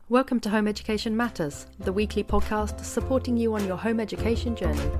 Welcome to Home Education Matters, the weekly podcast supporting you on your home education journey.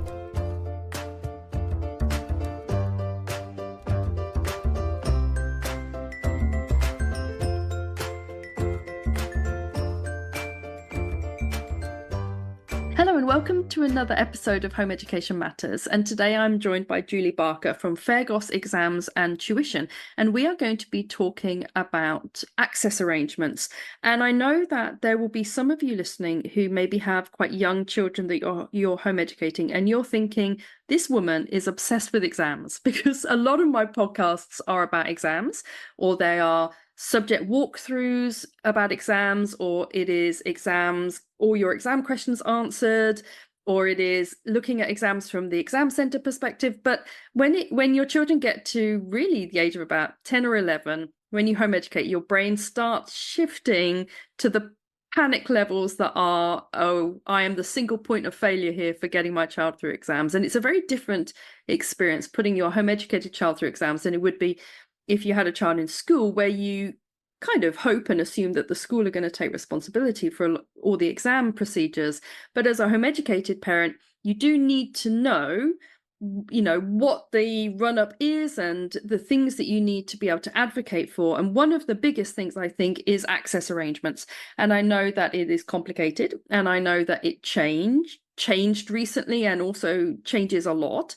Hello and welcome to another episode of Home Education Matters, and today I'm joined by Julie Barker from Faregos Exams and Tuition, and we are going to be talking about access arrangements. And I know that there will be some of you listening who maybe have quite young children that you're home educating, and you're thinking, this woman is obsessed with exams, because a lot of my podcasts are about exams, or they are subject walkthroughs about exams, or it is exams, all your exam questions answered, or it is looking at exams from the exam centre perspective. But when your children get to really the age of about 10 or 11, when you home educate, your brain starts shifting to the panic levels that are, oh, I am the single point of failure here for getting my child through exams. And it's a very different experience putting your home educated child through exams than it would be if you had a child in school, where you kind of hope and assume that the school are going to take responsibility for all the exam procedures. But as a home educated parent, you do need to know, what the run-up is and the things that you need to be able to advocate for. And one of the biggest things, I think, is access arrangements. And I know that it is complicated, and I know that it changed recently and also changes a lot.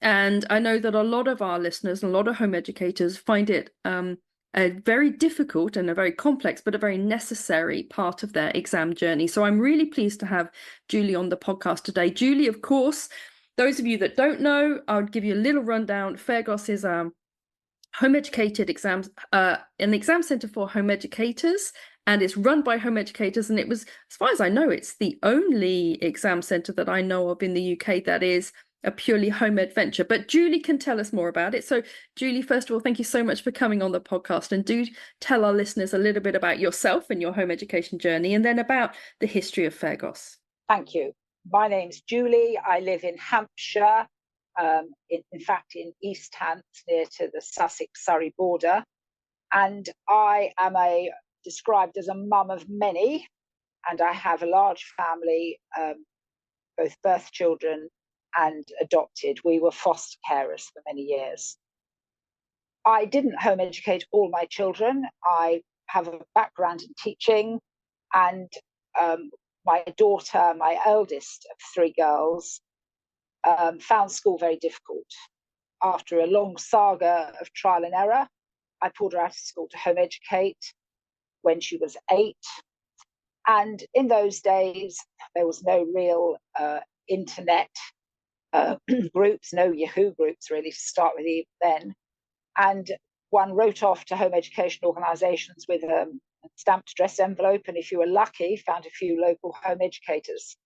And I know that a lot of our listeners and a lot of home educators find it a very difficult and a very complex, but a very necessary part of their exam journey. So I'm really pleased to have Julie on the podcast today. Julie, of course, those of you that don't know, I'll give you a little rundown. Faregos is home educated exams, an exam centre for home educators, and it's run by home educators. And it was, as far as I know, it's the only exam centre that I know of in the UK that is a purely home ed venture. But Julie can tell us more about it. So Julie, first of all, thank you so much for coming on the podcast, and do tell our listeners a little bit about yourself and your home education journey, and then about the history of Faregos. Thank you. My name's Julie. I live in Hampshire, in fact in East Hants, near to the Sussex-Surrey border. And I am described as a mum of many, and I have a large family, both birth children and adopted. We were foster carers for many years. I didn't home educate all my children. I have a background in teaching, and my daughter, my eldest of three girls, found school very difficult. After a long saga of trial and error, I pulled her out of school to home educate when she was 8. And in those days, there was no real internet groups, no Yahoo groups really to start with even then. And one wrote off to home education organisations with a stamped address envelope, and if you were lucky, found a few local home educators.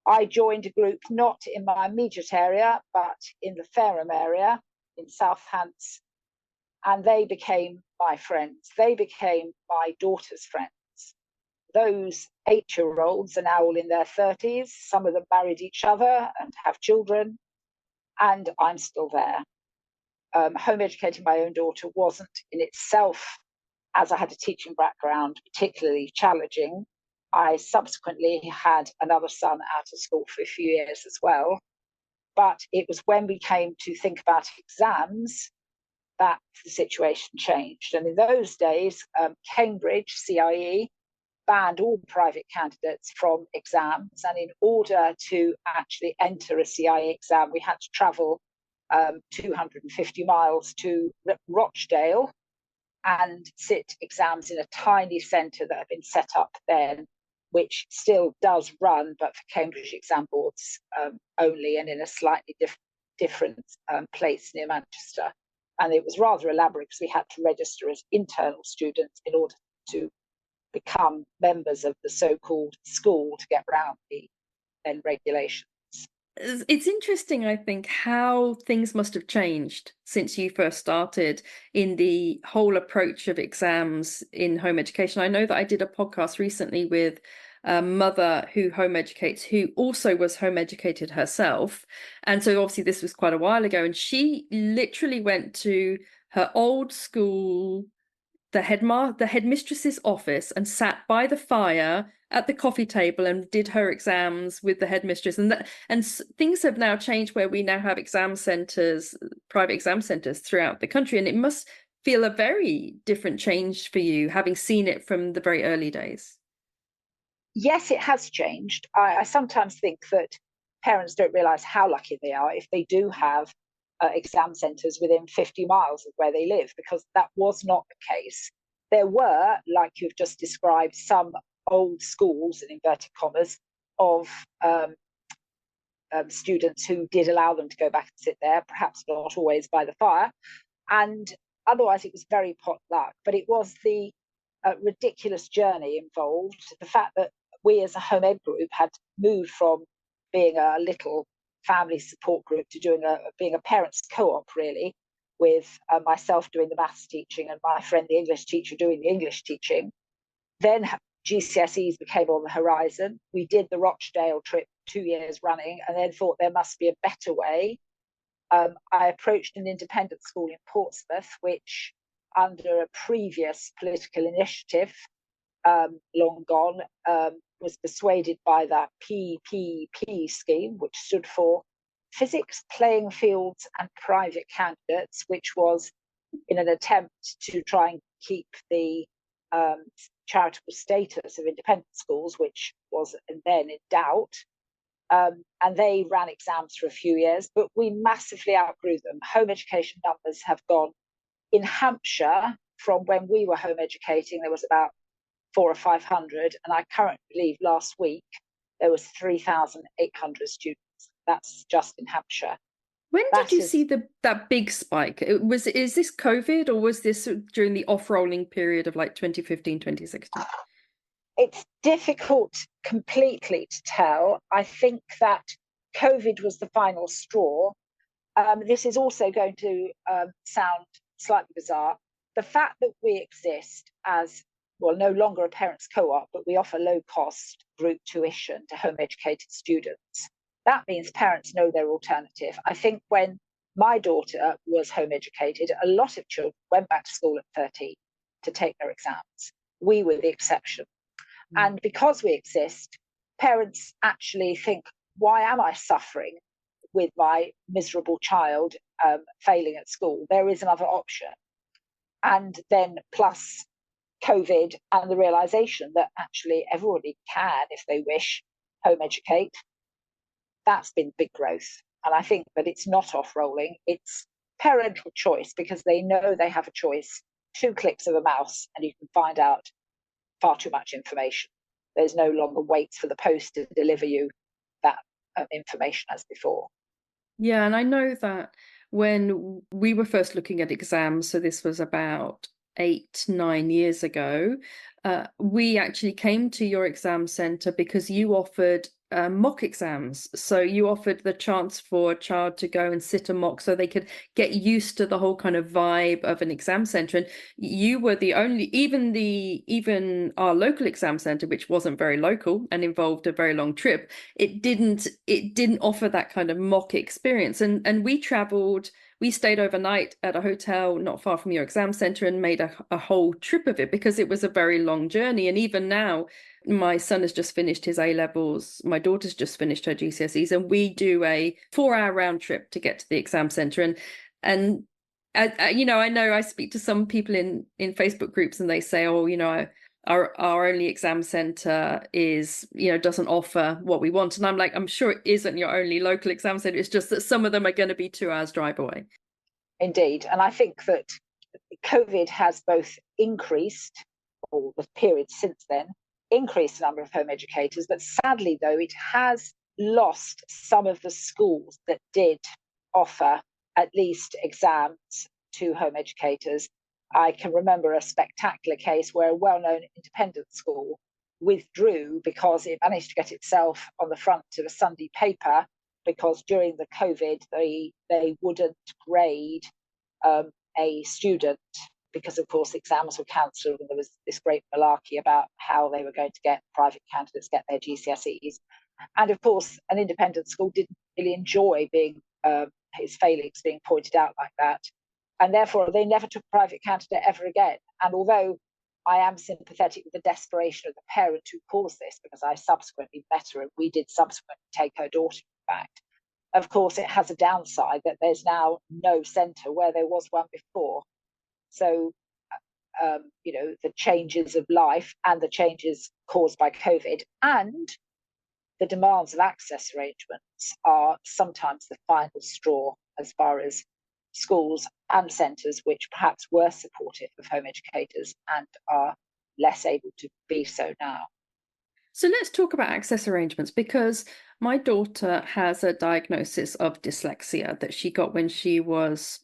I joined a group not in my immediate area, but in the Fareham area in South Hants, and they became my friends. They became my daughter's friends. Those 8-year-olds are now all in their 30s. Some of them married each other and have children, and I'm still there. Home educating my own daughter wasn't in itself, as I had a teaching background, particularly challenging. I subsequently had another son out of school for a few years as well. But it was when we came to think about exams that the situation changed. And in those days, Cambridge, CIE, banned all private candidates from exams. And in order to actually enter a CIE exam, we had to travel 250 miles to Rochdale and sit exams in a tiny centre that had been set up then, which still does run, but for Cambridge exam boards only, and in a slightly different place near Manchester. And it was rather elaborate because we had to register as internal students in order to become members of the so-called school to get around the then regulations. It's interesting, I think, how things must have changed since you first started in the whole approach of exams in home education. I know that I did a podcast recently with a mother who home educates, who also was home educated herself. And so obviously this was quite a while ago, and she literally went to her old school the headmistress's office and sat by the fire at the coffee table and did her exams with the headmistress. And things have now changed where we now have exam centres, private exam centres throughout the country, and it must feel a very different change for you, having seen it from the very early days. Yes, it has changed. I sometimes think that parents don't realise how lucky they are if they do have exam centres within 50 miles of where they live, because that was not the case. There were, like you've just described, some old schools, in inverted commas, of students who did allow them to go back and sit there, perhaps not always by the fire. And otherwise, it was very pot luck. But it was the ridiculous journey involved, the fact that we as a home ed group had moved from being a little family support group to being a parents co-op, really, with myself doing the maths teaching and my friend the English teacher doing the English teaching. Then GCSEs became on the horizon. We did the Rochdale trip 2 years running and then thought there must be a better way. I approached an independent school in Portsmouth, which, under a previous political initiative, long gone, was persuaded by that PPP scheme, which stood for Physics, Playing Fields and Private Candidates, which was in an attempt to try and keep the charitable status of independent schools, which was then in doubt. And they ran exams for a few years, but we massively outgrew them. Home education numbers have gone. In Hampshire, from when we were home educating, there was about 400 or 500, and I currently believe last week there was 3,800 students. That's just in Hampshire. When did you see that big spike? Is this COVID, or was this during the off-rolling period of like 2015, 2016? It's difficult completely to tell. I think that COVID was the final straw. This is also going to sound slightly bizarre. The fact that we exist as, well, no longer a parents' co-op, but we offer low-cost group tuition to home-educated students. That means parents know their alternative. I think when my daughter was home-educated, a lot of children went back to school at 30 to take their exams. We were the exception. And because we exist, parents actually think, why am I suffering with my miserable child failing at school? There is another option. And then plus COVID and the realization that actually everybody can, if they wish, home educate. That's been big growth. And I think that it's not off-rolling. It's parental choice, because they know they have a choice. 2 clicks of a mouse and you can find out far too much information. There's no longer waits for the post to deliver you that information as before. Yeah, and I know that when we were first looking at exams, so this was about 8, 9 years ago, we actually came to your exam centre because you offered mock exams. So you offered the chance for a child to go and sit a mock so they could get used to the whole kind of vibe of an exam centre. And you were the only, even our local exam centre, which wasn't very local and involved a very long trip, it didn't offer that kind of mock experience. And we stayed overnight at a hotel not far from your exam centre and made a whole trip of it, because it was a very long journey. And even now, my son has just finished his A-levels, my daughter's just finished her GCSEs, and we do a 4-hour round trip to get to the exam centre. And you know, I know I speak to some people in Facebook groups and they say, oh, you know, our only exam centre is, you know, doesn't offer what we want. And I'm like, I'm sure it isn't your only local exam centre. It's just that some of them are going to be 2 hours drive away. Indeed. And I think that COVID has both increased, or the period since then, increased the number of home educators. But sadly, though, it has lost some of the schools that did offer at least exams to home educators. I can remember a spectacular case where a well-known independent school withdrew because it managed to get itself on the front of a Sunday paper, because during the COVID, they wouldn't grade a student, because, of course, exams were cancelled and there was this great malarkey about how they were going to get private candidates get their GCSEs. And, of course, an independent school didn't really enjoy being his failings being pointed out like that. and therefore they never took a private candidate ever again. And although I am sympathetic with the desperation of the parent who caused this, because I subsequently met her and we did subsequently take her daughter, in fact, of course, it has a downside that there's now no centre where there was one before. So, the changes of life and the changes caused by COVID and the demands of access arrangements are sometimes the final straw as far as schools and centres which perhaps were supportive of home educators and are less able to be so now. So let's talk about access arrangements, because my daughter has a diagnosis of dyslexia that she got when she was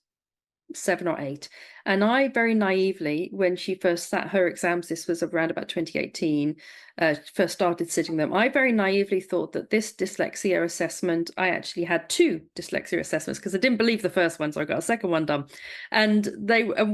7 or 8. And I very naively, when she first sat her exams, this was around about 2018, first started sitting them, I very naively thought that this dyslexia assessment, I actually had 2 dyslexia assessments because I didn't believe the first one, so I got a second one done. And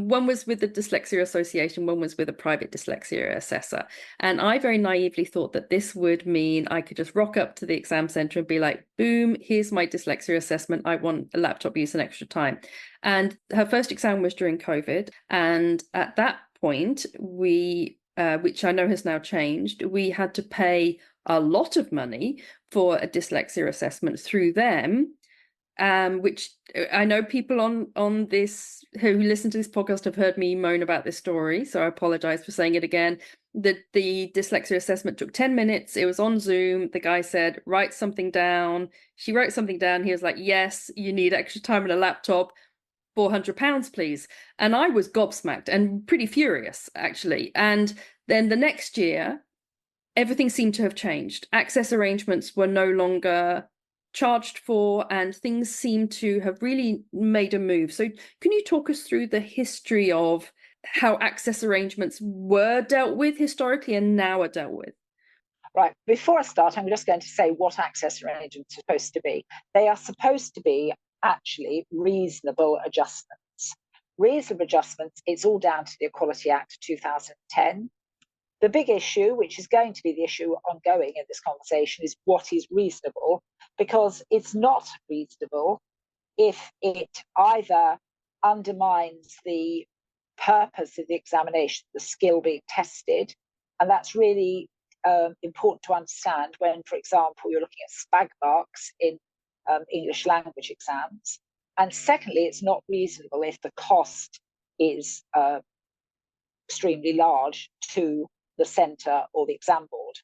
one was with the Dyslexia Association, one was with a private dyslexia assessor. And I very naively thought that this would mean I could just rock up to the exam centre and be like, boom, here's my dyslexia assessment. I want a laptop use and extra time. And her first exam was during COVID. And at that point, we, which I know has now changed, we had to pay a lot of money for a dyslexia assessment through them, which I know people on this who listen to this podcast have heard me moan about this story, so I apologize for saying it again. The dyslexia assessment took 10 minutes. It was on Zoom. The guy said, write something down. She wrote something down. He was like, yes, you need extra time on a laptop. £400, please. And I was gobsmacked and pretty furious, actually. And then the next year, everything seemed to have changed. Access arrangements were no longer charged for, and things seem to have really made a move. So can you talk us through the history of how access arrangements were dealt with historically and now are dealt with? Right, before I start, I'm just going to say what access arrangements are supposed to be. They are supposed to be actually reasonable adjustments. Reasonable adjustments, it's all down to the Equality Act 2010. The big issue, which is going to be the issue ongoing in this conversation, is what is reasonable, because it's not reasonable if it either undermines the purpose of the examination, the skill being tested, and that's really important to understand when, for example, you're looking at spag marks in English language exams. And secondly, it's not reasonable if the cost is extremely large to the centre or the exam board.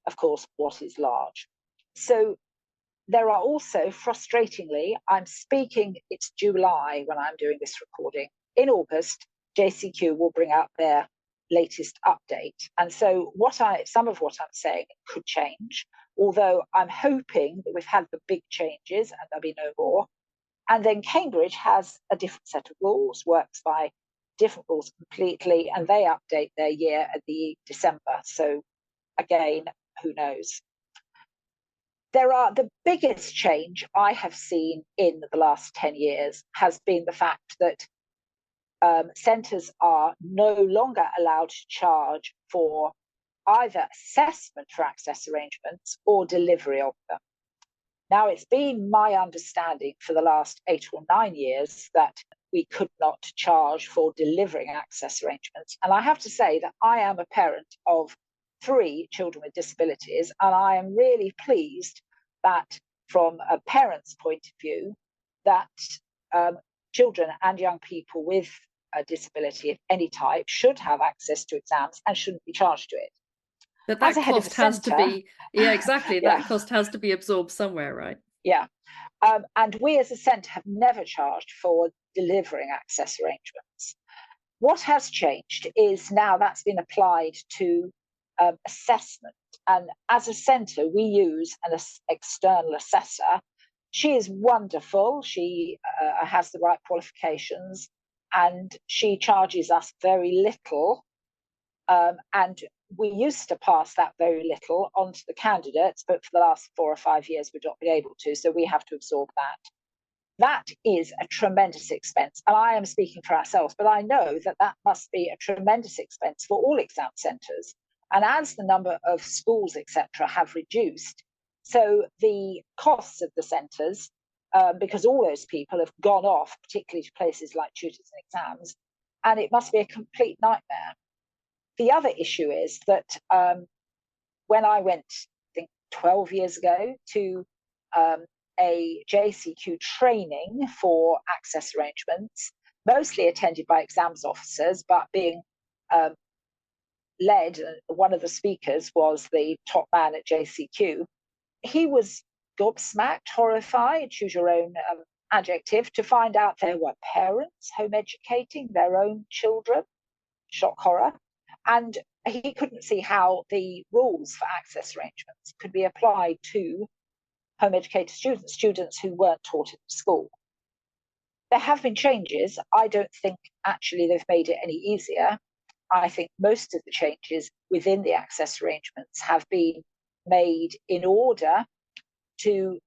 Of course, what is large? So there are also, frustratingly, it's July when I'm doing this recording. In August, JCQ will bring out their latest update. And so some of what I'm saying could change, although I'm hoping that we've had the big changes and there'll be no more. And then Cambridge has a different set of rules, works by different rules completely, and they update their year at the December. So again, who knows? The biggest change I have seen in the last 10 years has been the fact that centres are no longer allowed to charge for either assessment for access arrangements or delivery of them. Now, it's been my understanding for the last 8 or 9 years that we could not charge for delivering access arrangements. And I have to say that I am a parent of 3 children with disabilities, and I am really pleased that from a parent's point of view, that children and young people with a disability of any type should have access to exams and shouldn't be charged to it. That cost has to be, yeah, exactly. Yeah. That cost has to be absorbed somewhere, right? Yeah. And we as a centre have never charged for delivering access arrangements. What has changed is now that's been applied to assessment. And as a centre, we use an external assessor. She is wonderful. She has the right qualifications, and she charges us very little. And we used to pass that very little on to the candidates, but for the last 4 or 5 years, we've not been able to. So we have to absorb that. That is a tremendous expense. And I am speaking for ourselves, but I know that that must be a tremendous expense for all exam centres. And as the number of schools, etc., have reduced, so the costs of the centres because all those people have gone off, particularly to places like tutors and exams, and it must be a complete nightmare. The other issue is that when I went, I think 12 years ago, to a JCQ training for access arrangements, mostly attended by exams officers, but being led, one of the speakers was the top man at JCQ. He was gobsmacked, horrified, choose your own adjective, to find out there were parents home educating their own children. Shock horror. And he couldn't see how the rules for access arrangements could be applied to home educated students who weren't taught in school. There have been changes. I don't think actually they've made it any easier. I think most of the changes within the access arrangements have been made in order to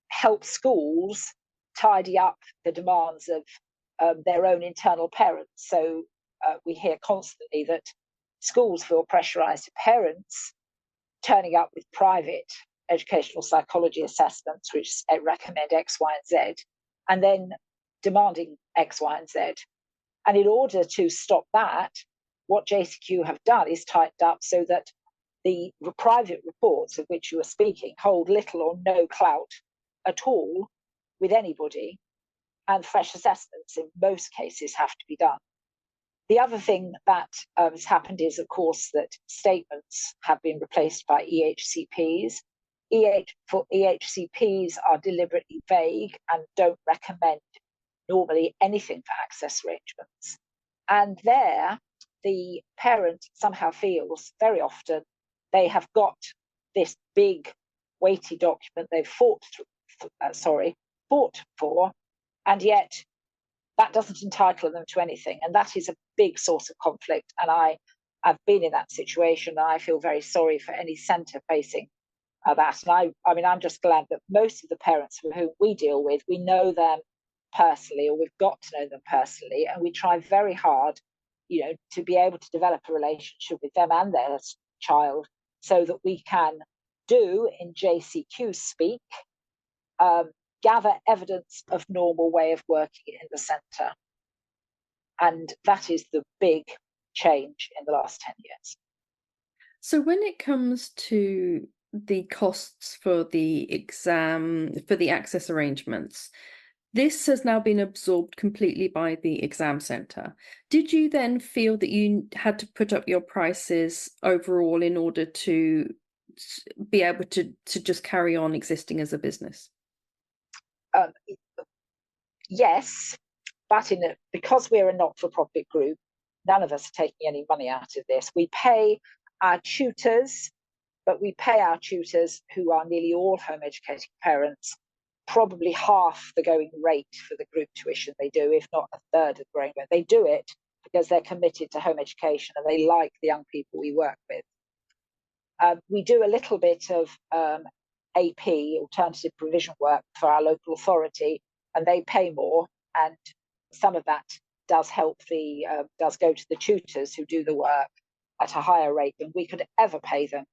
help schools tidy up the demands of their own internal parents. So we hear constantly that schools feel pressurized to parents turning up with private educational psychology assessments, which recommend X, Y, and Z, and then demanding X, Y, and Z. And in order to stop that, what JCQ have done is tightened up so that the private reports of which you are speaking hold little or no clout at all with anybody, and fresh assessments in most cases have to be done. The other thing that has happened is, of course, that statements have been replaced by EHCPs. EHCPs are deliberately vague and don't recommend normally anything for access arrangements. And there, the parent somehow feels very often they have got this big, weighty document they've fought for, and yet that doesn't entitle them to anything. And that is a big source of conflict. And I've been in that situation, and I feel very sorry for any centre facing that. And I mean, I'm just glad that most of the parents whom we deal with, we know them personally, or we've got to know them personally, and we try very hard, to be able to develop a relationship with them and their child, so that we can do, in JCQ speak, gather evidence of normal way of working in the centre. And that is the big change in the last 10 years. So when it comes to the costs for the exam, for the access arrangements, this has now been absorbed completely by the exam centre. Did you then feel that you had to put up your prices overall in order to be able to just carry on existing as a business? Yes, but because we're a not-for-profit group, none of us are taking any money out of this. We pay our tutors, but we pay our tutors, who are nearly all home educating parents, probably half the going rate for the group tuition they do, if not a third of the going rate. They do it because they're committed to home education and they like the young people we work with. We do a little bit of AP, alternative provision work, for our local authority, and they pay more, and some of that does does go to the tutors who do the work at a higher rate than we could ever pay them,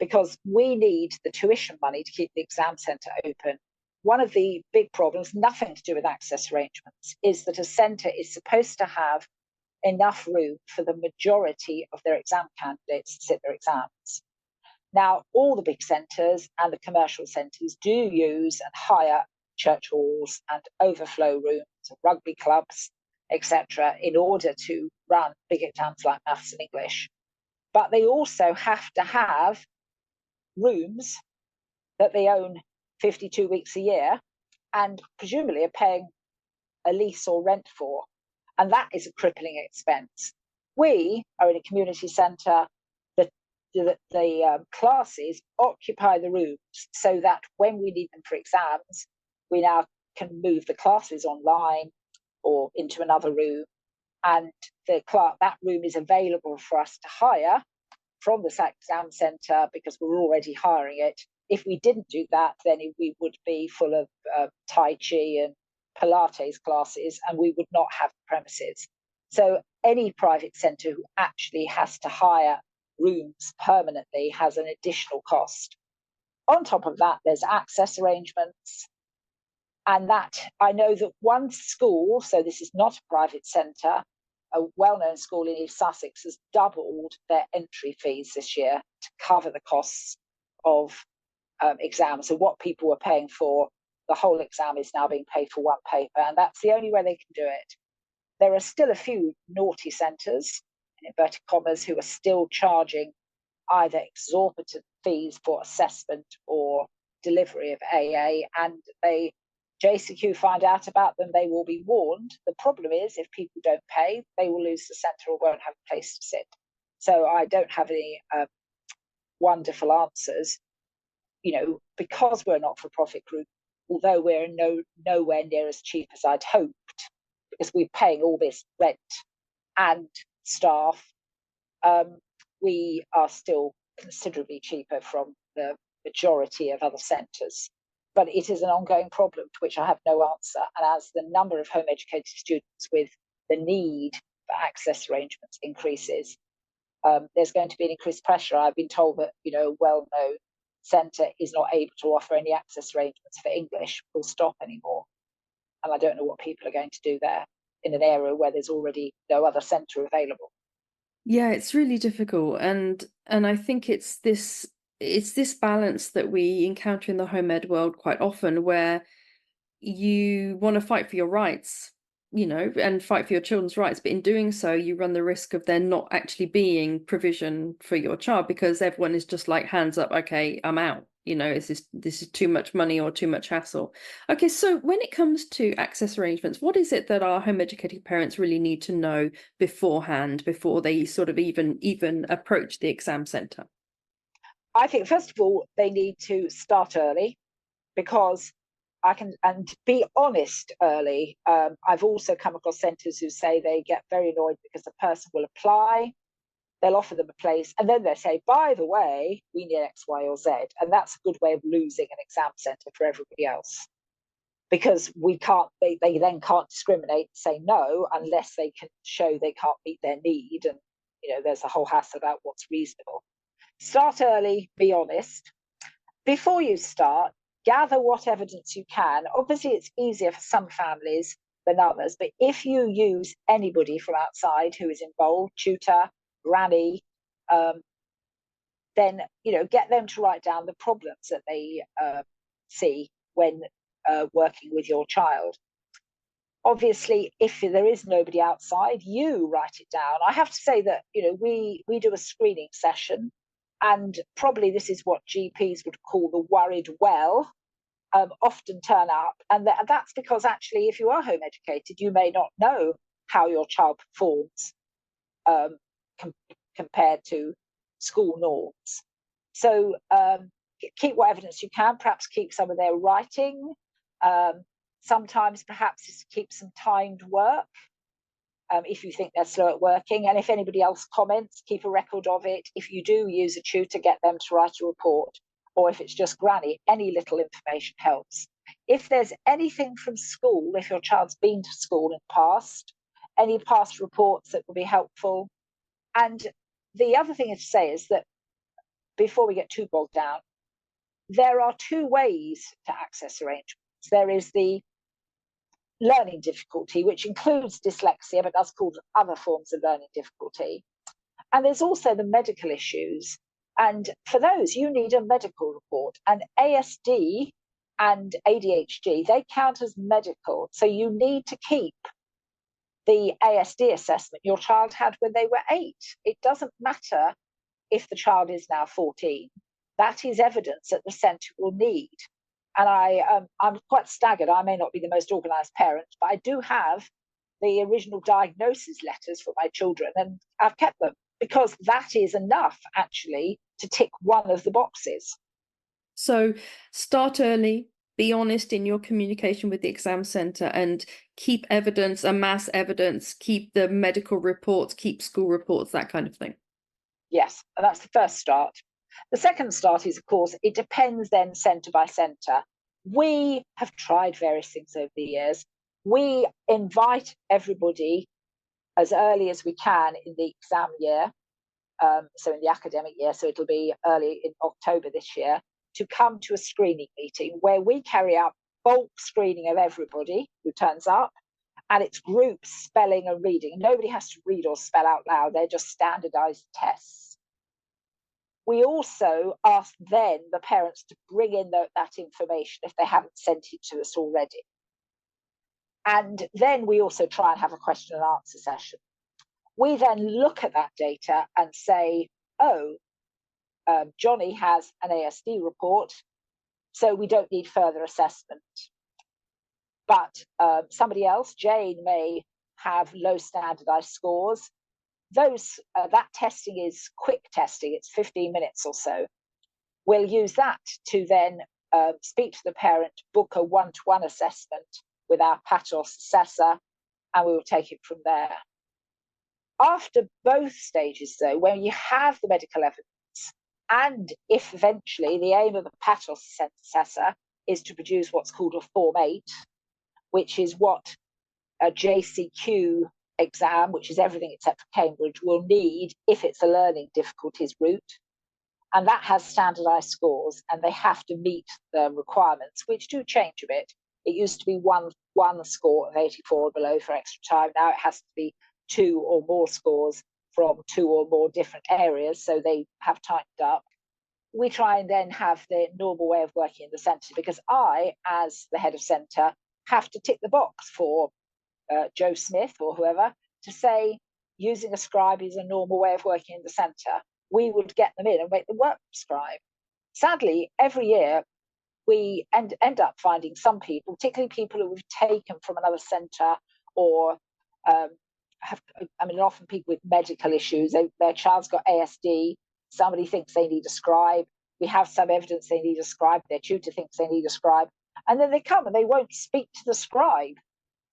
because we need the tuition money to keep the exam centre open. One of the big problems, nothing to do with access arrangements, is that a centre is supposed to have enough room for the majority of their exam candidates to sit their exams. Now, all the big centres and the commercial centres do use and hire church halls and overflow rooms, rugby clubs, etc., in order to run big exams like maths and English. But they also have to have rooms that they own 52 weeks a year and presumably are paying a lease or rent for. And that is a crippling expense. We are in a community centre. The classes occupy the rooms so that when we need them for exams, we now can move the classes online or into another room, and that room is available for us to hire from the exam centre because we're already hiring it. If we didn't do that, then we would be full of Tai Chi and Pilates classes, and we would not have premises. So any private centre who actually has to hire rooms permanently has an additional cost. On top of that, there's access arrangements. And that I know that one school, so this is not a private centre, a well-known school in East Sussex, has doubled their entry fees this year to cover the costs of exams. So what people were paying for the whole exam is now being paid for one paper, and that's the only way they can do it. There are still a few naughty centres, in inverted commas, who are still charging either exorbitant fees for assessment or delivery of AA, and JCQ find out about them, they will be warned. The problem is, if people don't pay, they will lose the centre or won't have a place to sit. So I don't have any wonderful answers. Because we're a not-for-profit group, although we're nowhere near as cheap as I'd hoped, because we're paying all this rent and staff, we are still considerably cheaper from the majority of other centres. But it is an ongoing problem to which I have no answer. And as the number of home educated students with the need for access arrangements increases, there's going to be an increased pressure. I've been told that, a well-known centre is not able to offer any access arrangements for English, full stop, anymore. And I don't know what people are going to do there in an area where there's already no other centre available. Yeah, it's really difficult, and I think it's this balance that we encounter in the home ed world quite often, where you want to fight for your rights, and fight for your children's rights, but in doing so, you run the risk of there not actually being provision for your child because everyone is just like, hands up, okay, I'm out. This is too much money or too much hassle. Okay, so when it comes to access arrangements, what is it that our home educated parents really need to know beforehand before they sort of even approach the exam centre? I think, first of all, they need to start early, because and be honest early. I've also come across centres who say they get very annoyed because the person will apply, they'll offer them a place, and then they say, by the way, we need X, Y, or Z. And that's a good way of losing an exam centre for everybody else, because they then can't discriminate and say no unless they can show they can't meet their need. And, there's a whole hassle about what's reasonable. Start early, be honest. Before you start, gather what evidence you can. Obviously, it's easier for some families than others, but if you use anybody from outside who is involved, tutor, granny, then get them to write down the problems that they see when working with your child. Obviously, if there is nobody outside, you write it down. I have to say that we do a screening session, and probably this is what GPs would call the worried well. Often turn up, and that's because actually, if you are home educated, you may not know how your child performs compared to school norms. So keep what evidence you can, perhaps keep some of their writing. Sometimes perhaps just keep some timed work if you think they're slow at working. And if anybody else comments, keep a record of it. If you do use a tutor, get them to write a report. Or if it's just granny, any little information helps. If there's anything from school, if your child's been to school in the past, any past reports that will be helpful. And the other thing to say is that before we get too bogged down, there are two ways to access arrangements. There is the learning difficulty, which includes dyslexia, but that's called other forms of learning difficulty. And there's also the medical issues. And for those, you need a medical report. And ASD and ADHD, they count as medical. So you need to keep the ASD assessment your child had when they were 8. It doesn't matter if the child is now 14. That is evidence that the centre will need. And I'm quite staggered. I may not be the most organised parent, but I do have the original diagnosis letters for my children, and I've kept them because that is enough, actually, to tick one of the boxes. So start early, be honest in your communication with the exam centre, and keep evidence, amass evidence, keep the medical reports, keep school reports, that kind of thing. Yes, and that's the first start. The second start is, of course, it depends then centre by centre. We have tried various things over the years. We invite everybody as early as we can in the exam year, so in the academic year, so it'll be early in October this year, to come to a screening meeting where we carry out bulk screening of everybody who turns up, and it's group spelling and reading. Nobody has to read or spell out loud. They're just standardized tests. We also ask then the parents to bring in that information if they haven't sent it to us already. And then we also try and have a question and answer session. We then look at that data and say, oh, Johnny has an ASD report, so we don't need further assessment. But somebody else, Jane, may have low standardized scores. That testing is quick testing, it's 15 minutes or so. We'll use that to then speak to the parent, book a one-to-one assessment with our PATOS assessor, and we will take it from there. After both stages, though, when you have the medical evidence, and if eventually the aim of the PATOS assessor is to produce what's called a Form 8, which is what a JCQ exam, which is everything except for Cambridge, will need if it's a learning difficulties route. And that has standardized scores, and they have to meet the requirements, which do change a bit. It used to be one score of 84 or below for extra time. Now it has to be 2 or more scores from 2 or more different areas, so they have tightened up. We try and then have the normal way of working in the centre, because I, as the head of centre, have to tick the box for Joe Smith or whoever to say using a scribe is a normal way of working in the centre. We would get them in and make them work with scribe. Sadly, every year we end up finding some people, particularly people who we've taken from another centre or often people with medical issues. Their child's got ASD. Somebody thinks they need a scribe. We have some evidence they need a scribe. Their tutor thinks they need a scribe. And then they come and they won't speak to the scribe.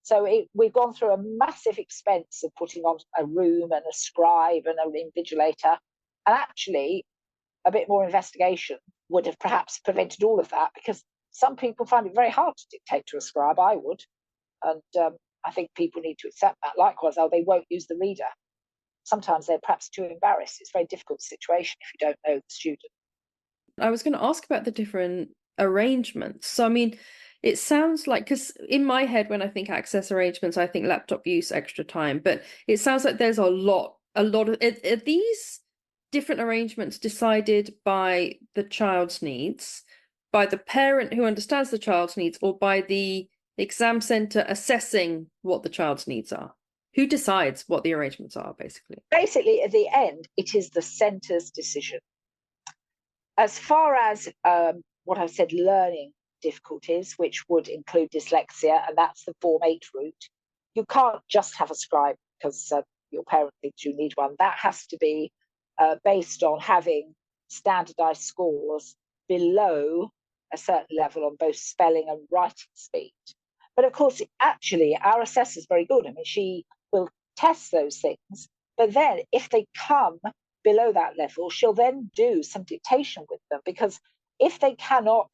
So we've gone through a massive expense of putting on a room and a scribe and an invigilator. And actually, a bit more investigation would have perhaps prevented all of that, because some people find it very hard to dictate to a scribe. I would. And I think people need to accept that. Likewise, they won't use the reader. Sometimes they're perhaps too embarrassed. It's a very difficult situation if you don't know the student. I was going to ask about the different arrangements. So, I mean, it sounds like, because in my head, when I think access arrangements, I think laptop use, extra time, but it sounds like there's a lot of, are these different arrangements decided by the child's needs, by the parent who understands the child's needs, or by the exam centre assessing what the child's needs are? Who decides what the arrangements are, basically? Basically, at the end, it is the centre's decision. As far as what I've said, learning difficulties, which would include dyslexia, and that's the Form 8 route, you can't just have a scribe because your parent thinks you need one. That has to be based on having standardized scores below a certain level on both spelling and writing speed. But of course, actually, our assessor is very good. I mean, she will test those things, but then if they come below that level, she'll then do some dictation with them, because if they cannot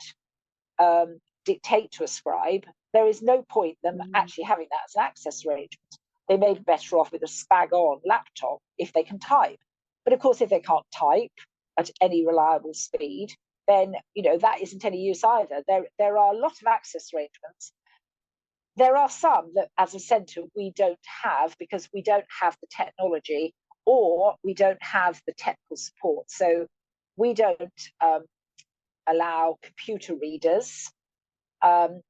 dictate to a scribe, there is no point them actually having that as an access arrangement. They may be better off with a spag-on laptop if they can type. But of course, if they can't type at any reliable speed, then that isn't any use either. There are a lot of access arrangements. There are some that, as a centre, we don't have because we don't have the technology or we don't have the technical support. So we don't allow computer readers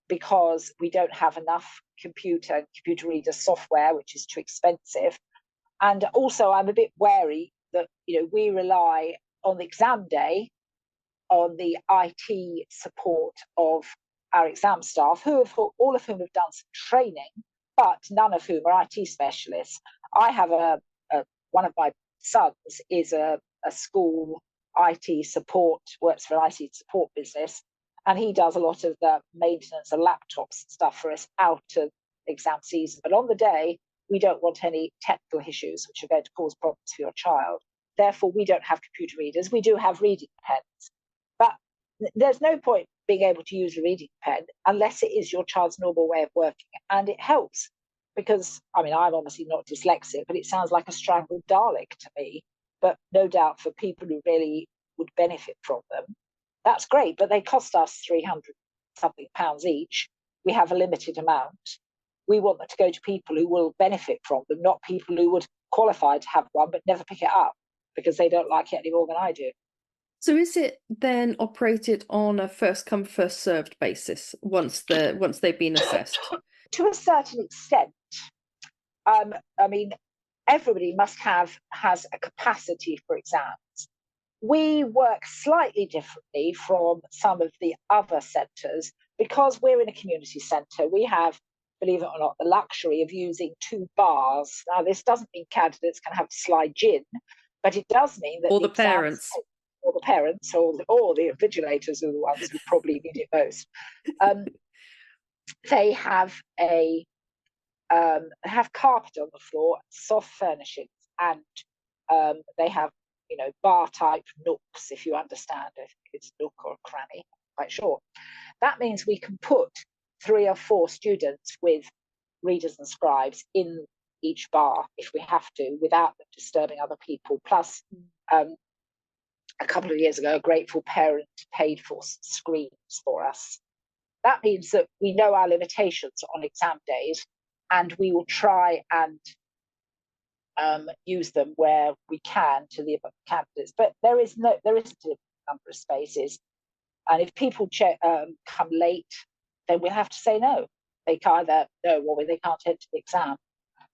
because we don't have enough computer reader software, which is too expensive. And also, I'm a bit wary that we rely on the exam day on the IT support of our exam staff, all of whom have done some training, but none of whom are IT specialists. I have one of my sons is a school IT support, works for an IT support business, and he does a lot of the maintenance of laptops and stuff for us out of exam season. But on the day, we don't want any technical issues which are going to cause problems for your child. Therefore, we don't have computer readers. We do have reading pens. But there's no point being able to use a reading pen unless it is your child's normal way of working. And it helps because, I'm obviously not dyslexic, but it sounds like a strangled Dalek to me. But no doubt for people who really would benefit from them, that's great. But they cost us £300 something each. we have a limited amount. We want them to go to people who will benefit from them, not people who would qualify to have one but never pick it up because they don't like it any more than I do. So is it then operated on a first come, first served basis once they've been assessed? To a certain extent. I mean, everybody has a capacity for exams. We work slightly differently from some of the other centres because we're in a community centre. We have, believe it or not, the luxury of using 2 bars. Now, this doesn't mean candidates can have slide gin, but it does mean that Or the parents. or the parents, or the invigilators are the ones who probably need it most. They have carpet on the floor, soft furnishings, and they have, bar type nooks, if you understand, if it's a nook or a cranny, I'm quite sure. That means we can put 3 or 4 students with readers and scribes in each bar if we have to, without them disturbing other people. Plus, a couple of years ago, a grateful parent paid for screens for us. That means that we know our limitations on exam days, and we will try and use them where we can to the candidates. But there isn't a number of spaces, and if people come late, then we'll have to say no. They can either no, or they can't enter the exam.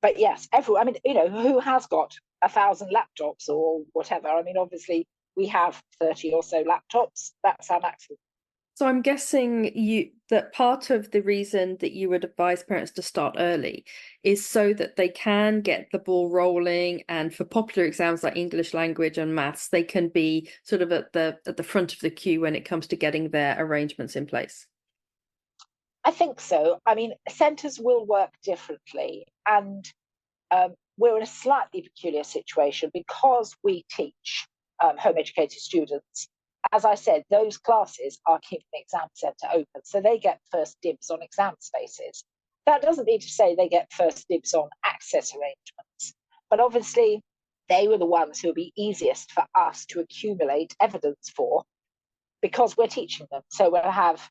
But yes, everyone. I mean, who has got 1,000 laptops or whatever? I mean, obviously we have 30 or so laptops. That's our maximum. So I'm guessing that part of the reason that you would advise parents to start early is so that they can get the ball rolling, and for popular exams like English language and maths, they can be sort of at the front of the queue when it comes to getting their arrangements in place. I think so. I mean, centres will work differently, and we're in a slightly peculiar situation because we teach home educated students. As I said, those classes are keeping the exam centre open, so they get first dibs on exam spaces. That doesn't mean to say they get first dibs on access arrangements, but obviously they were the ones who would be easiest for us to accumulate evidence for because we're teaching them. So we'll have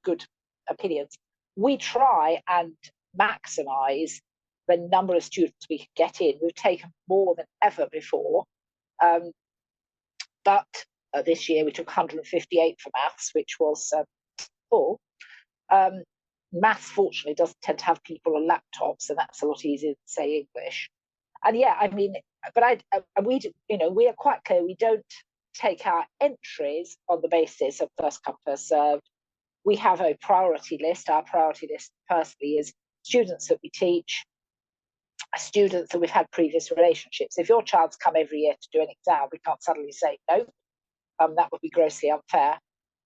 good opinions. We try and maximise the number of students we can get in. We've taken more than ever before, but this year we took 158 for maths, which was full. Maths, fortunately, doesn't tend to have people on laptops, and that's a lot easier than say English. And yeah, I mean, but we are quite clear. We don't take our entries on the basis of first come, first served. We have a priority list. Our priority list, personally, is students that we teach, students that we've had previous relationships. If your child's come every year to do an exam, we can't suddenly say no. That would be grossly unfair.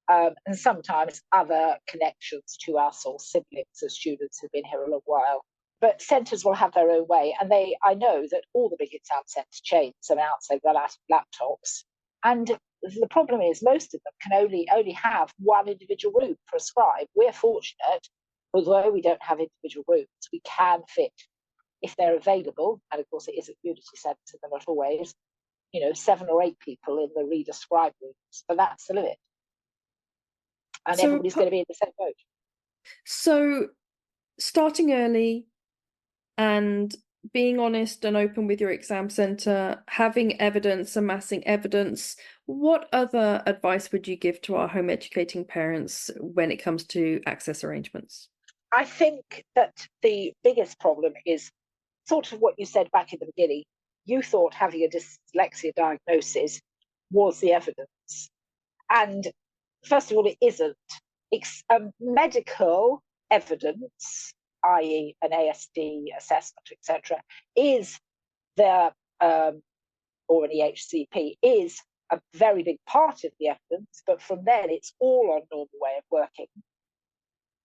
And sometimes other connections to us or siblings of students who've been here a long while. But centres will have their own way. And I know that all the big exam centre chains announce they've run out of laptops. And the problem is most of them can only have one individual room for a scribe. We're fortunate, although we don't have individual rooms, we can fit, if they're available, and of course it is a community centre, they're not always, 7 or 8 people in the reader scribe rooms, but that's the limit. And everybody's going to be in the same boat. So starting early and being honest and open with your exam centre, having evidence, amassing evidence, what other advice would you give to our home educating parents when it comes to access arrangements? I think that the biggest problem is sort of what you said back in the beginning. You thought having a dyslexia diagnosis was the evidence. And first of all, it isn't. Medical evidence, i.e. an ASD assessment, etc., is or an EHCP, is a very big part of the evidence, but from then it's all on normal way of working.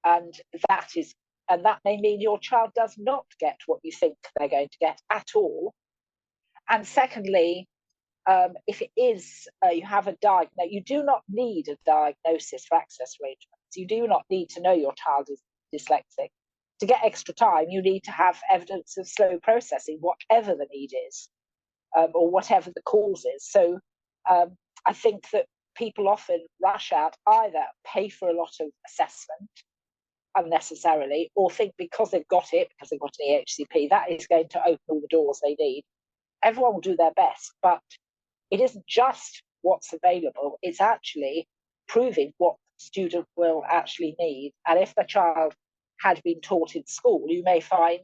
And that may mean your child does not get what you think they're going to get at all. And secondly, if it is, you have a diagnosis, you do not need a diagnosis for access arrangements. You do not need to know your child is dyslexic. To get extra time, you need to have evidence of slow processing, whatever the need is, or whatever the cause is. So I think that people often rush out, either pay for a lot of assessment, unnecessarily, or think because they've got an EHCP, that is going to open all the doors they need. Everyone will do their best, but it isn't just what's available, it's actually proving what the student will actually need. And if the child had been taught in school, you may find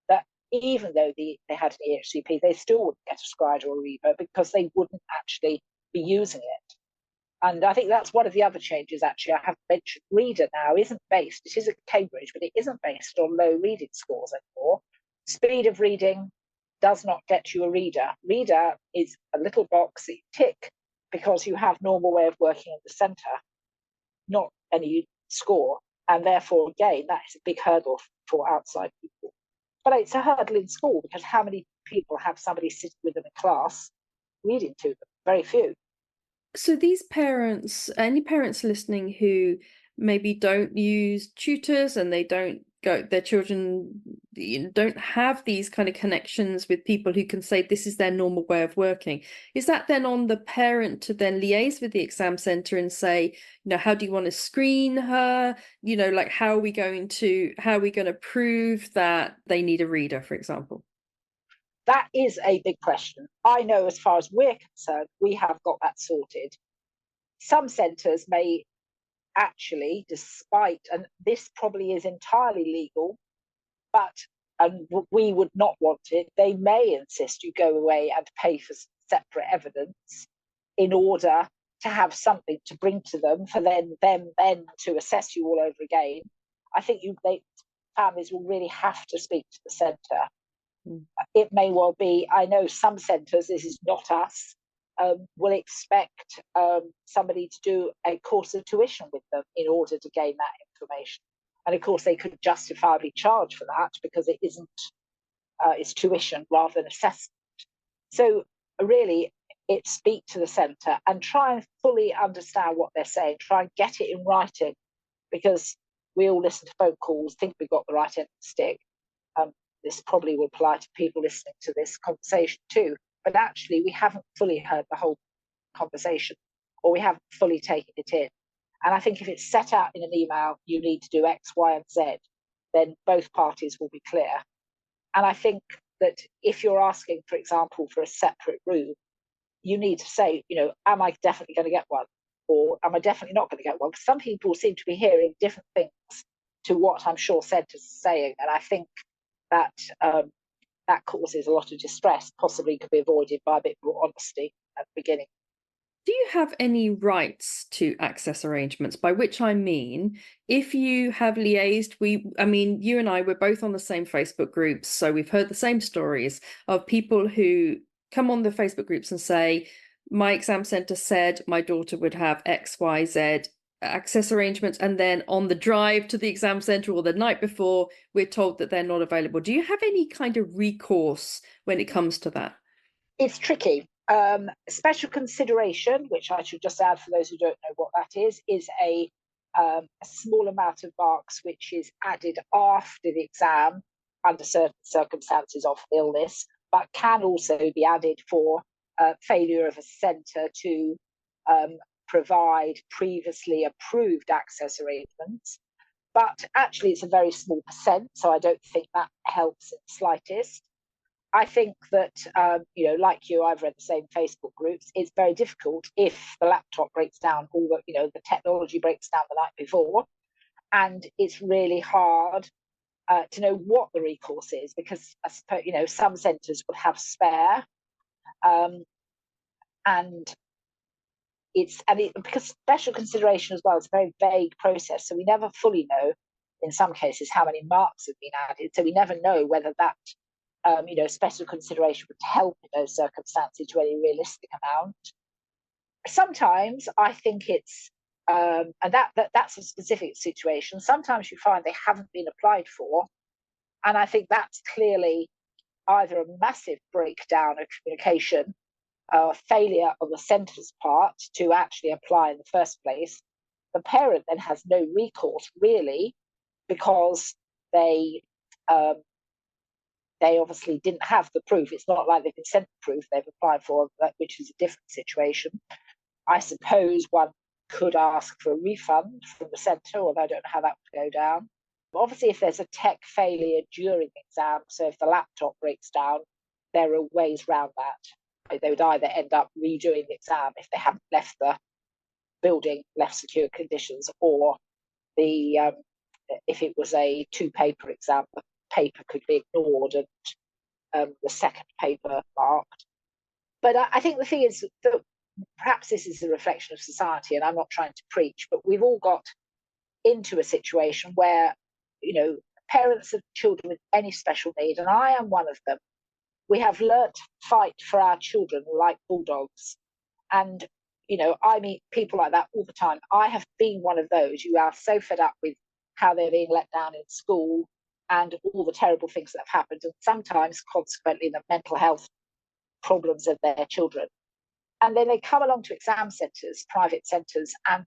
that even though they had an EHCP, they still wouldn't get a scribe or a reader because they wouldn't actually be using it. And I think that's one of the other changes, actually. I have mentioned Reader now it is at Cambridge, but it isn't based on low reading scores anymore. Speed of reading does not get you a reader. Reader is a little box that you tick because you have normal way of working in the centre, not any score. And therefore, again, that is a big hurdle for outside people. But it's a hurdle in school because how many people have somebody sitting with them in class reading to them? Very few. So these parents, any parents listening who maybe don't use tutors and they don't go, their children don't have these kind of connections with people who can say this is their normal way of working. Is that then on the parent to then liaise with the exam centre and say, how do you want to screen her? Like how are we going to prove that they need a reader, for example? That is a big question. I know as far as we're concerned, we have got that sorted. Some centres may actually, despite, and this probably is entirely legal, but and we would not want it, they may insist you go away and pay for separate evidence in order to have something to bring to them for them to assess you all over again. I think families will really have to speak to the centre. It may well be, I know some centres, this is not us, will expect somebody to do a course of tuition with them in order to gain that information. And of course, they could justifiably charge for that because it isn't, it's tuition rather than assessment. So really, it's speak to the centre and try and fully understand what they're saying, try and get it in writing, because we all listen to phone calls, think we've got the right end of the stick. This probably will apply to people listening to this conversation too, but actually we haven't fully heard the whole conversation, or we haven't fully taken it in. And I think if it's set out in an email, you need to do X, Y, and Z, then both parties will be clear. And I think that if you're asking, for example, for a separate room, you need to say, am I definitely going to get one? Or am I definitely not going to get one? Because some people seem to be hearing different things to what I'm sure centres are saying. And I think that that causes a lot of distress, possibly could be avoided by a bit more honesty at the beginning. Do you have any rights to access arrangements? By which I mean, if you have liaised, you and I, we're both on the same Facebook groups, so we've heard the same stories of people who come on the Facebook groups and say, my exam centre said my daughter would have X, Y, Z access arrangements, and then on the drive to the exam centre or the night before, we're told that they're not available. Do you have any kind of recourse when it comes to that? It's tricky. Special consideration, which I should just add for those who don't know what that is a small amount of marks which is added after the exam under certain circumstances of illness, but can also be added for failure of a centre to provide previously approved access arrangements. But actually, it's a very small percent, so I don't think that helps in the slightest. I think that, like you, I've read the same Facebook groups. It's very difficult if the laptop breaks down, or the technology breaks down the night before, and it's really hard to know what the recourse is, because I suppose some centres will have spare, and because special consideration as well is a very vague process, so we never fully know in some cases how many marks have been added, so we never know whether that special consideration would help in those circumstances to any realistic amount. Sometimes I think it's and that's a specific situation. Sometimes you find they haven't been applied for, and I think that's clearly either a massive breakdown of communication, failure on the centre's part to actually apply in the first place. The parent then has no recourse really, because they obviously didn't have the proof. It's not like they've been sent the proof they've applied for, which is a different situation. I suppose one could ask for a refund from the centre, although I don't know how that would go down. Obviously, if there's a tech failure during the exam, so if the laptop breaks down, there are ways around that. They would either end up redoing the exam if they haven't left the building, left secure conditions, or the if it was a two-paper exam, the paper could be ignored and the second paper marked. But I think the thing is that perhaps this is a reflection of society, and I'm not trying to preach, but we've all got into a situation where, parents of children with any special need, and I am one of them, we have learnt to fight for our children like bulldogs. And, I meet people like that all the time. I have been one of those who are so fed up with how they're being let down in school and all the terrible things that have happened, and sometimes consequently the mental health problems of their children. And then they come along to exam centres, private centres, and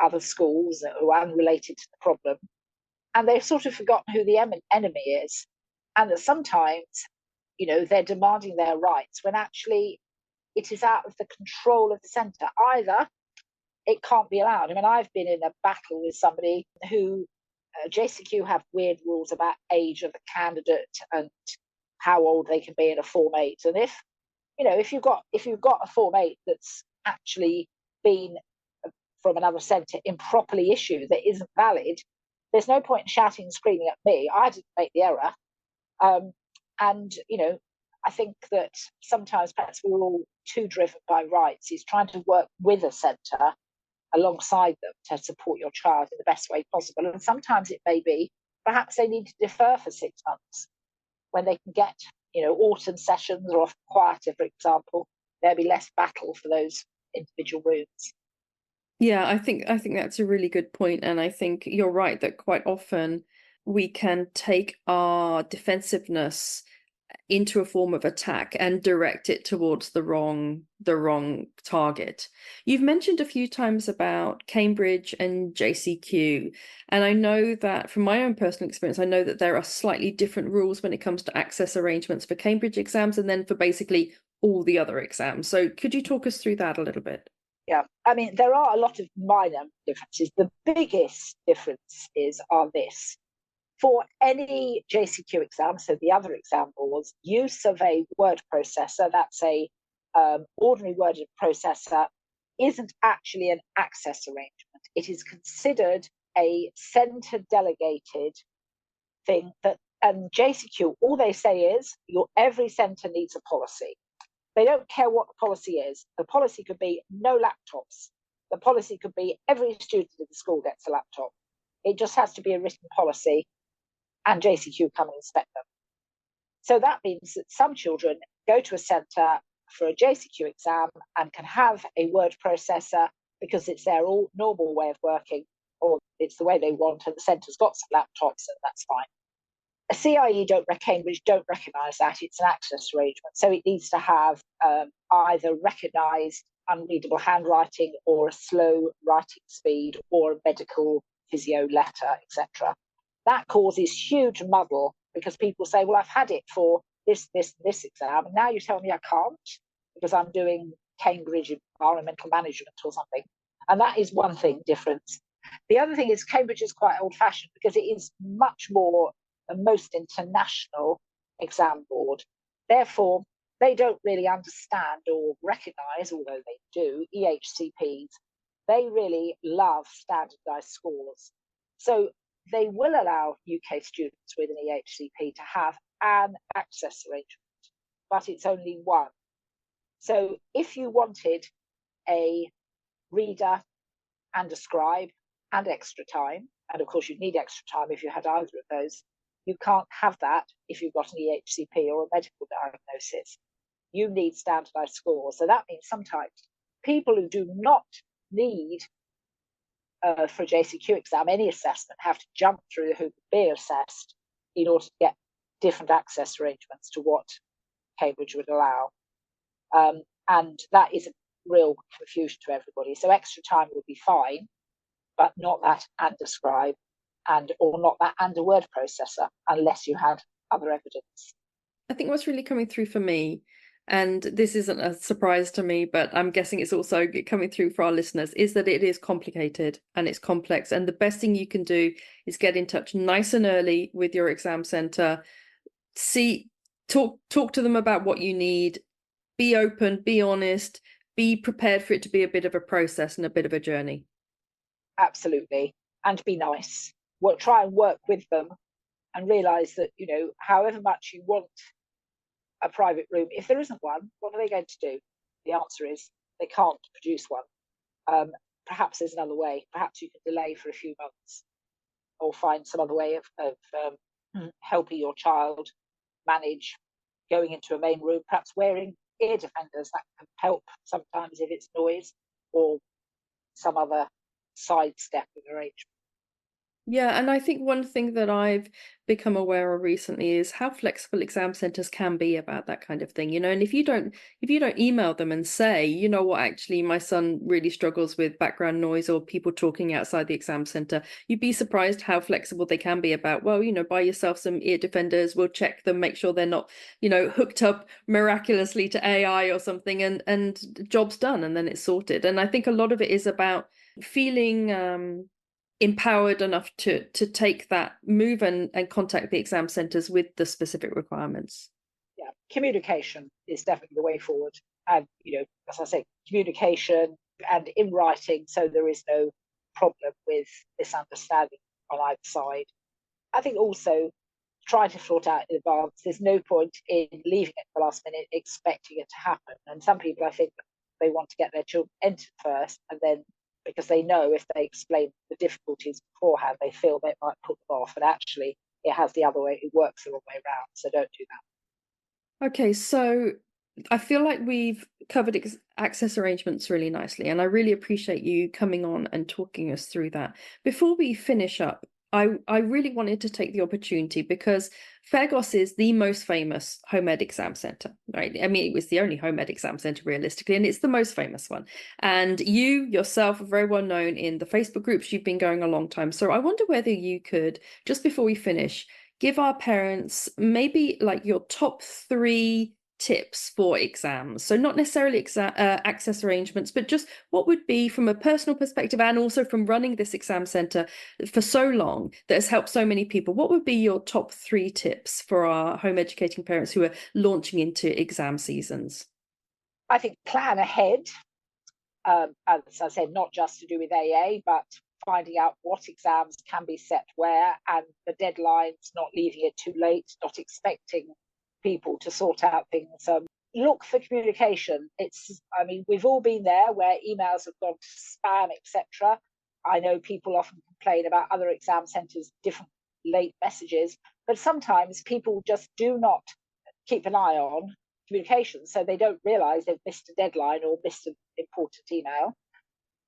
other schools who are unrelated to the problem, and they've sort of forgotten who the enemy is, and that sometimes, they're demanding their rights when actually it is out of the control of the centre. Either it can't be allowed. I mean, I've been in a battle with somebody who JCQ have weird rules about age of the candidate and how old they can be in a Form 8. And if you've got a Form 8 that's actually been from another centre improperly issued that isn't valid, there's no point in shouting and screaming at me. I didn't make the error. And I think that sometimes perhaps we're all too driven by rights. Is trying to work with a centre alongside them to support your child in the best way possible. And sometimes it may be perhaps they need to defer for 6 months when they can get, autumn sessions are often quieter, for example. There'll be less battle for those individual rooms. Yeah, I think that's a really good point, and I think you're right that quite often we can take our defensiveness into a form of attack and direct it towards the wrong target. You've mentioned a few times about Cambridge and JCQ, and I know that from my own personal experience, I know that there are slightly different rules when it comes to access arrangements for Cambridge exams and then for basically all the other exams. So could you talk us through that a little bit? Yeah, I mean, there are a lot of minor differences. The biggest differences are this. For any JCQ exam, so the other exam boards, use of a word processor, that's a ordinary word processor, isn't actually an access arrangement. It is considered a centre delegated thing that, and JCQ, all they say is every centre needs a policy. They don't care what the policy is. The policy could be no laptops. The policy could be every student in the school gets a laptop. It just has to be a written policy, and JCQ come and inspect them. So that means that some children go to a centre for a JCQ exam and can have a word processor because it's their normal way of working, or it's the way they want, and the centre's got some laptops, and that's fine. A CIE Cambridge don't recognise that. It's an access arrangement. So it needs to have either recognised unreadable handwriting or a slow writing speed or a medical physio letter, etc. That causes huge muddle because people say, well, I've had it for this exam, and now you tell me I can't because I'm doing Cambridge environmental management or something. And that is one thing difference. The other thing is Cambridge is quite old-fashioned because it is much more the most international exam board. Therefore, they don't really understand or recognise, although they do, EHCPs. They really love standardised scores. So they will allow UK students with an EHCP to have an access arrangement, but it's only one. So if you wanted a reader and a scribe and extra time, and of course you'd need extra time if you had either of those, you can't have that if you've got an EHCP or a medical diagnosis. You need standardised scores. So that means sometimes people who do not need for a JCQ exam any assessment have to jump through the hoop and be assessed in order to get different access arrangements to what Cambridge would allow. And that is a real confusion to everybody. So extra time would be fine, but not that and a scribe, or not that and a word processor, unless you had other evidence. I think what's really coming through for me and this isn't a surprise to me, but I'm guessing it's also coming through for our listeners, is that it is complicated and it's complex. And the best thing you can do is get in touch nice and early with your exam center. Talk to them about what you need. Be open, be honest, be prepared for it to be a bit of a process and a bit of a journey. Absolutely. And be nice. Try and work with them and realize that, however much you want a private room, if there isn't one, what are they going to do? The answer is they can't produce one. Perhaps there's another way. Perhaps you can delay for a few months or find some other way of helping your child manage going into a main room, perhaps wearing ear defenders. That can help sometimes if it's noise, or some other sidestepping arrangement. Yeah, and I think one thing that I've become aware of recently is how flexible exam centers can be about that kind of thing, and if you don't email them and say, you know what, actually my son really struggles with background noise or people talking outside the exam center, you'd be surprised how flexible they can be about, well, buy yourself some ear defenders, we'll check them, make sure they're not, hooked up miraculously to AI or something, and job's done, and then it's sorted. And I think a lot of it is about feeling empowered enough to take that move and contact the exam centers with the specific requirements. Yeah, communication is definitely the way forward. And, as I say, communication and in writing, so there is no problem with misunderstanding on either side. I think also try to sort out in advance. There's no point in leaving it at the last minute expecting it to happen. And some people, I think, they want to get their children entered first, and then because they know if they explain the difficulties beforehand, they feel they might put them off. And actually, it has the other way, it works the wrong way around. So don't do that. Okay, so I feel like we've covered access arrangements really nicely, and I really appreciate you coming on and talking us through that. Before we finish up, I really wanted to take the opportunity, because Faregos is the most famous home ed exam center, right? I mean, it was the only home ed exam center realistically, and it's the most famous one. And you yourself are very well known in the Facebook groups. You've been going a long time. So I wonder whether you could, just before we finish, give our parents maybe like your top 3 tips for exams. So not necessarily access arrangements, but just what would be, from a personal perspective and also from running this exam center for so long that has helped so many people, what would be your top 3 tips for our home educating parents who are launching into exam seasons? I think plan ahead. As I said, not just to do with AA, but finding out what exams can be set where, and the deadlines, not leaving it too late, not expecting people to sort out things. Look for communication. We've all been there where emails have gone to spam, etc. I know people often complain about other exam centres, different late messages, but sometimes people just do not keep an eye on communication, so they don't realise they've missed a deadline or missed an important email.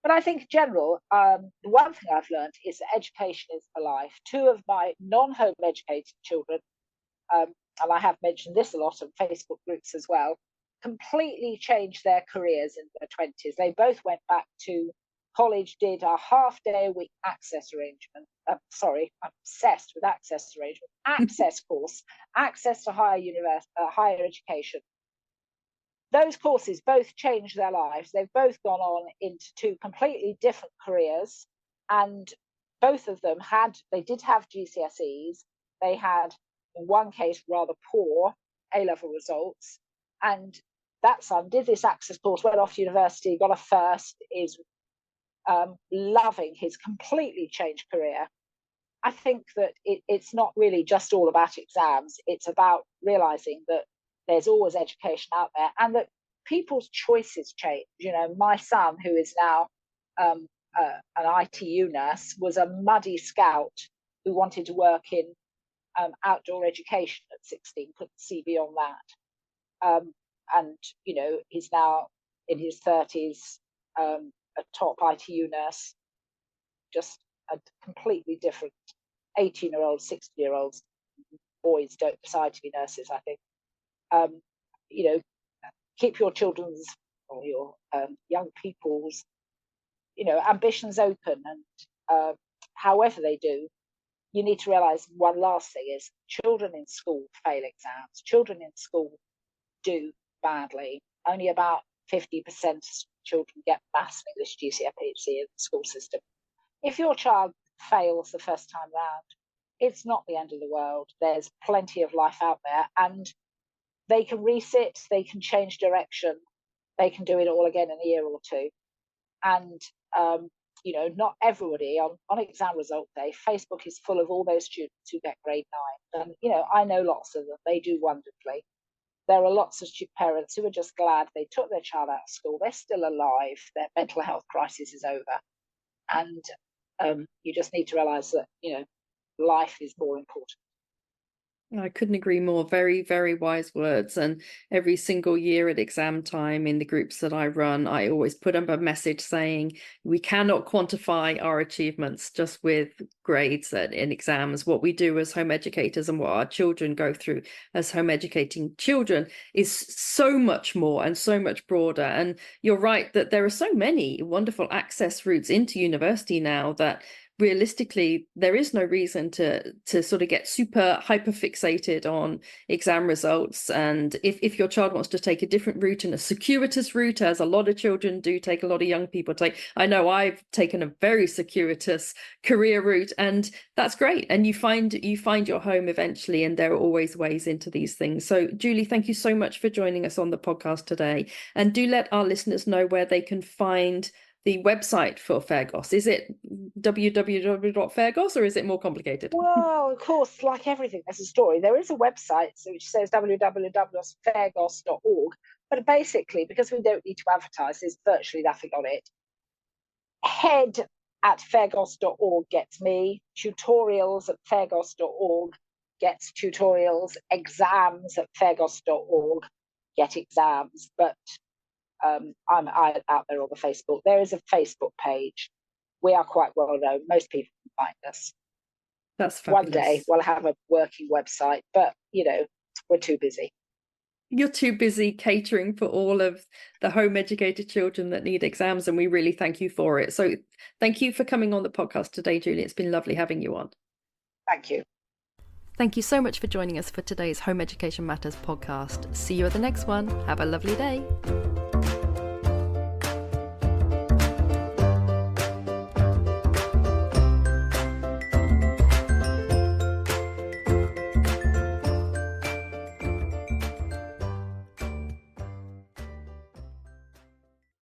But I think in general, the one thing I've learned is that education is for life. 2 of my non-home educated children, and I have mentioned this a lot on Facebook groups as well, completely changed their careers in their 20s. They both went back to college, did a half-day a week access arrangement. Sorry, I'm obsessed with access arrangement. Access course, access to higher education. Those courses both changed their lives. They've both gone on into 2 completely different careers, and both of them did have GCSEs. They had, in one case, rather poor A-level results, and that son did this access course, went off to university, got a first, is loving his completely changed career. I think that it's not really just all about exams. It's about realizing that there's always education out there, and that people's choices change. My son, who is now an ITU nurse, was a muddy scout who wanted to work in outdoor education at 16, couldn't see beyond that. And, he's now in his 30s, a top ITU nurse, just a completely different 18-year-olds, 60-year-olds. Boys don't decide to be nurses, I think. Keep your children's or your young people's, ambitions open, and however they do, you need to realize one last thing is children in school fail exams. Children in school do badly. Only about 50% of children get maths and English GCSE in the school system. If your child fails the first time round, it's not the end of the world. There's plenty of life out there, and they can resit, they can change direction, they can do it all again in a year or two. And not everybody on exam result day, Facebook is full of all those students who get grade 9. And I know lots of them. They do wonderfully. There are lots of parents who are just glad they took their child out of school. They're still alive. Their mental health crisis is over. And you just need to realize that, life is more important. I couldn't agree more. Very, very wise words. And every single year at exam time in the groups that I run, I always put up a message saying we cannot quantify our achievements just with grades in exams. What we do as home educators and what our children go through as home educating children is so much more and so much broader. And you're right that there are so many wonderful access routes into university now that realistically, there is no reason to sort of get super hyper fixated on exam results. And if your child wants to take a different route and a circuitous route, as a lot of children do take, a lot of young people take, I know I've taken a very circuitous career route, and that's great. And you find your home eventually, and there are always ways into these things. So Julie, thank you so much for joining us on the podcast today. And do let our listeners know where they can find the website for Faregos. Is it www.faregos, or is it more complicated? Well, of course, like everything, there's a story. There is a website which says www.faregos.org, but basically, because we don't need to advertise, there's virtually nothing on it. Head@faregos.org gets me. Tutorials at faregos.org gets tutorials. Exams at faregos.org get exams. But I'm out there on the Facebook. There is a Facebook page. We are quite well known. Most people can find us. That's fabulous. One day we'll have a working website, but we're too busy. You're too busy catering for all of the home educated children that need exams, and we really thank you for it. So thank you for coming on the podcast today, Julie. It's been lovely having you on. Thank you. Thank you so much for joining us for today's Home Education Matters podcast. See you at the next one. Have a lovely day.